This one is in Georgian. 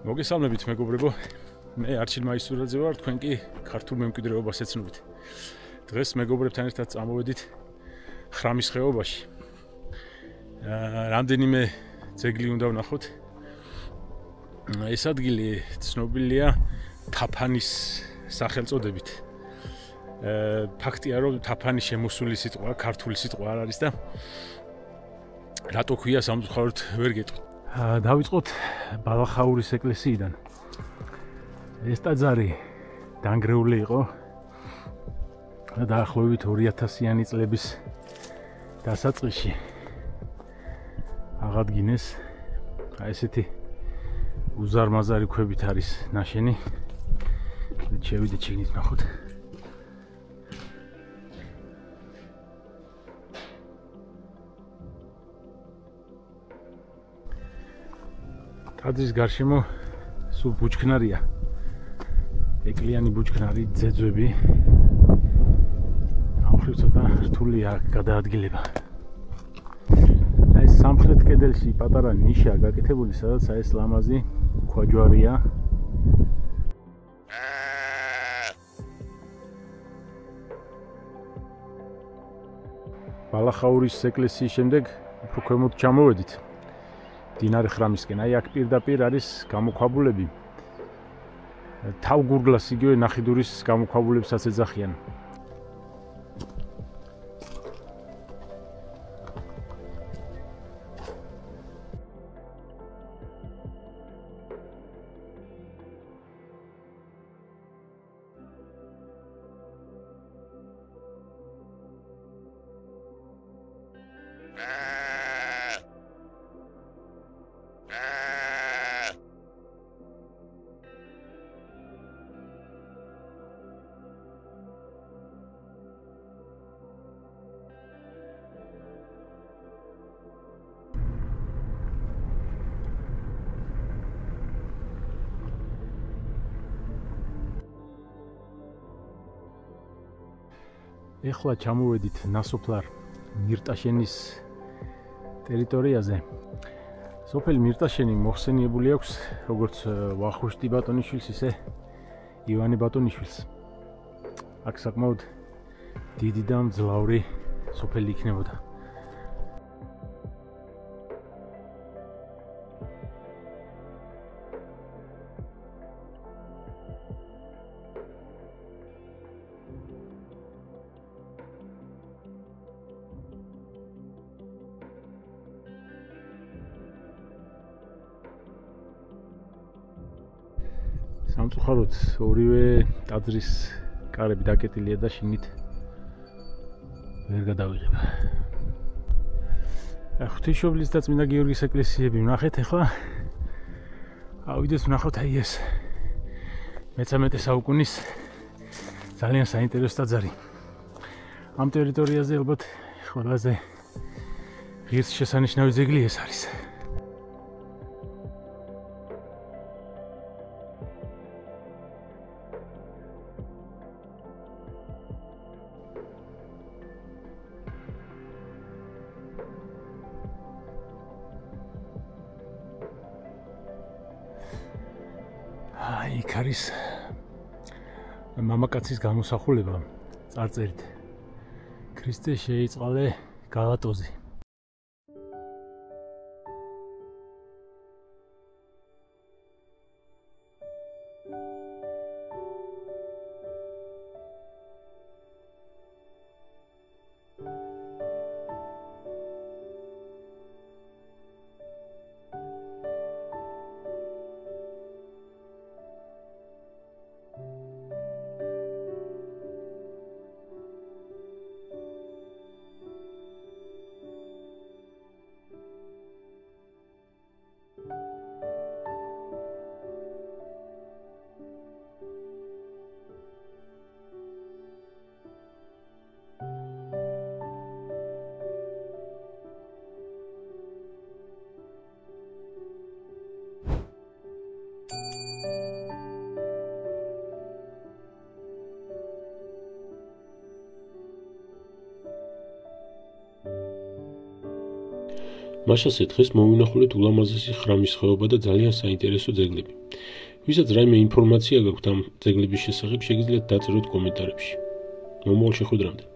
მოგესალმებით მეგობრებო, მე არჩილ მაისურაძე ვარ, თქვენ კი ქართულ მემკვიდრეობას ეცნობით. დღეს მეგობრებთან ერთად წამოვედით ხრამის ხეობაში. რამდენიმე ძეგლი უნდა ვნახოთ. ეს ადგილი ცნობილია თაფანის სახელწოდებით. ფაქტია, რომ თაფანი შემოსული სიტყვა, ქართული სიტყვა არ არის და რატო ქვია სამწუხაროდ ვერ გეტყვით. დავიწყოთ ბალახაურის ეკლესიიდან. ეს ტაძარი დანგრეული იყო და დაახლოებით 2000-იანი წლების დასაწყისში აღადგინეს. ესეთი უზარმაზარი ქვებით არის ნაშენი. შევიდეთ შეგნით ნახოთ. ტაძრის გარშემო სულ ბუჩქნარია. ეკლიანი ბუჩქნარი, ძეძვები. ამხრივ ცოტა რთულია გადაადგილება. ეს სამხრეთ კედელში პატარა ნიშაა გაკეთებული, სადაც ეს ლამაზი ქვაჯვარია. ბალახაურის ეკლესიის შემდეგ უფრო ქვემოთ ჩამოვედით. დინარი ხრამისკენ, აქ პირდაპირ არის გამოქვაბულები. თავგურგლას იგივე ნახიდურის გამოქვაბულებსაც ეძახიან. ეხლა ჩამოვედით ნასოფლარ მირტაშენის ტერიტორიაზე. სოფელი მირტაშენი მოხსენიებული აქვს როგორც ვახუშტი ბატონიშვილს, ისე ივანე ბატონიშვილს. აქ საკმაოდ დიდი და მძლავრი სოფელი იქნებოდა. სამწუხაროდ ორივე ტაძრის კარები დაკეტილია და შინით ვერ გადავიღება. ღვთისმშობლის და წმინდა გიორგის ეკლესიები ვნახეთ ახლა. ავიდეთ ვნახოთ აი ეს მე-13 საუკუნის ძალიან საინტერესო ტაძარი. ამ ტერიტორიაზე ალბათ ყველაზე ღირსშესანიშნავი ძეგლი ეს არის. იქ არის მამაკაცის გამოსახულება წარწერით. ქრისტე შეიწყალე გალატოზი. მაშასე დღეს მოვინახულეთ ულამაზესი ხრამის ხეობა და ძალიან საინტერესო ძეგლები. ვისაც რაიმე ინფორმაცია გაქვთ ამ ძეგლების შესახებ, შეგიძლიათ დაწეროთ კომენტარებში. მომავალ შეხვედრამდე.